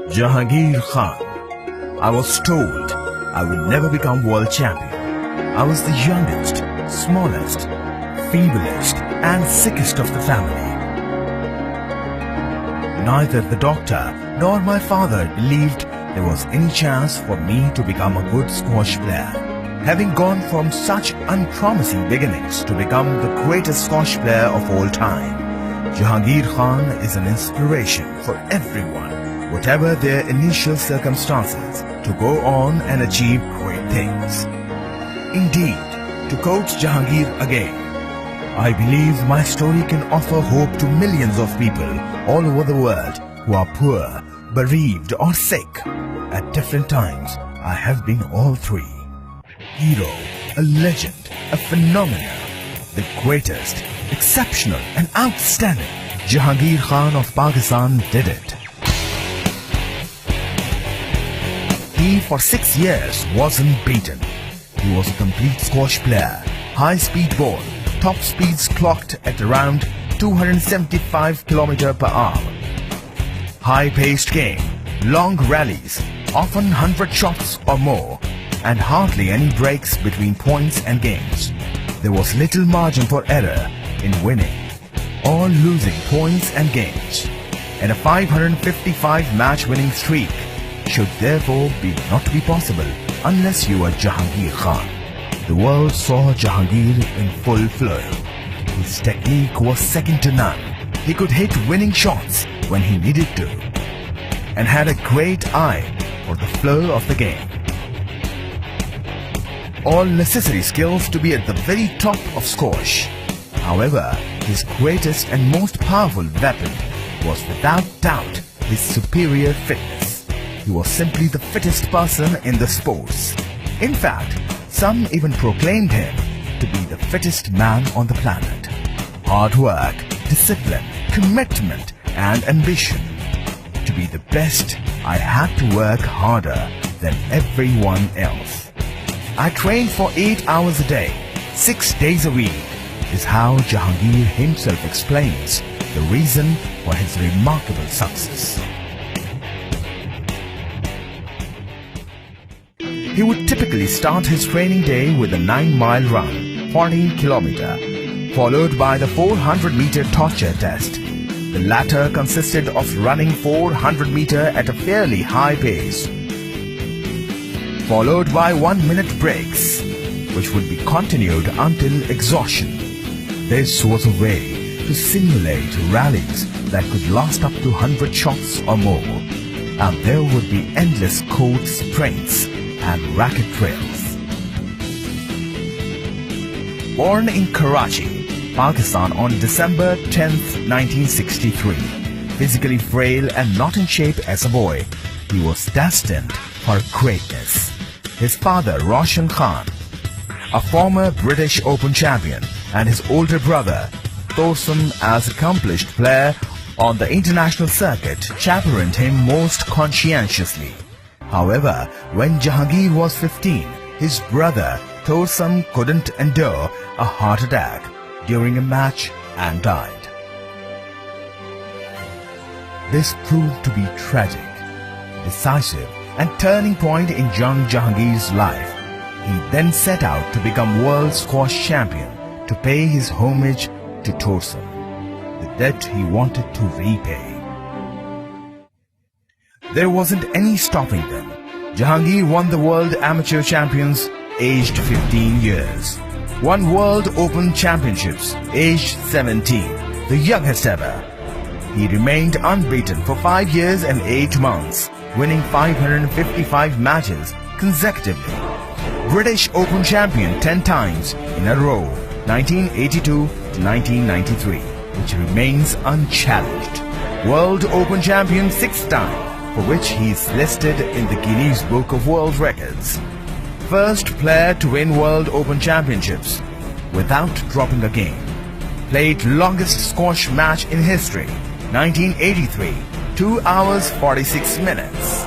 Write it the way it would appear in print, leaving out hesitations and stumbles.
Jahangir Khan. I was told I would never become world champion. I was the youngest, smallest, feeblest and sickest of the family. Neither the doctor nor my father believed there was any chance for me to become a good squash player. Having gone from such unpromising beginnings to become the greatest squash player of all time, Jahangir Khan is an inspiration for everyone, whatever their initial circumstances, to go on and achieve great things. Indeed, to quote Jahangir again, I believe my story can offer hope to millions of people all over the world who are poor, bereaved or sick. At different times, I have been all three. Hero, a legend, a phenomenon, the greatest, exceptional and outstanding. Jahangir Khan of Pakistan did it. He for 6 years wasn't beaten. He was a complete squash player, high-speed ball, top speeds clocked at around 275 km per hour. High-paced game, long rallies, often 100 shots or more, and hardly any breaks between points and games. There was little margin for error in winning or losing points and games, and a 555 match winning streak should therefore not be possible unless you are Jahangir Khan. The world saw Jahangir in full flow. His technique was second to none. He could hit winning shots when he needed to, and had a great eye for the flow of the game. All necessary skills to be at the very top of squash. However, his greatest and most powerful weapon was without doubt his superior fitness. He was simply the fittest person in the sports. In fact, some even proclaimed him to be the fittest man on the planet. Hard work, discipline, commitment and ambition. To be the best, I had to work harder than everyone else. I trained for 8 hours a day, 6 days a week, is how Jahangir himself explains the reason for his remarkable success. He would typically start his training day with a 9-mile run, 14 km, followed by the 400-meter torture test. The latter consisted of running 400 meters at a fairly high pace, followed by 1-minute breaks, which would be continued until exhaustion. This was a way to simulate rallies that could last up to 100 shots or more, and there would be endless court sprints and racket drills. Born in Karachi, Pakistan on December 10, 1963, physically frail and not in shape as a boy, he was destined for greatness. His father, Roshan Khan, a former British Open champion, and his older brother, Thorsam, as accomplished player on the international circuit, chaperoned him most conscientiously. However, when Jahangir was 15, his brother, Thorsam, couldn't endure a heart attack during a match and died. This proved to be tragic, decisive, and turning point in young Jahangir's life. He then set out to become world squash champion to pay his homage to Thorsam, the debt he wanted to repay. There wasn't any stopping them. Jahangir won the World Amateur Champions aged 15 years, won World Open Championships aged 17, the youngest ever. He remained unbeaten for 5 years and 8 months, winning 555 matches consecutively. British Open champion 10 times in a row, 1982 to 1993, which remains unchallenged. World Open champion 6 times, for which he is listed in the Guinness Book of World Records. First player to win World Open Championships without dropping a game. Played longest squash match in history, 1983, 2 hours 46 minutes.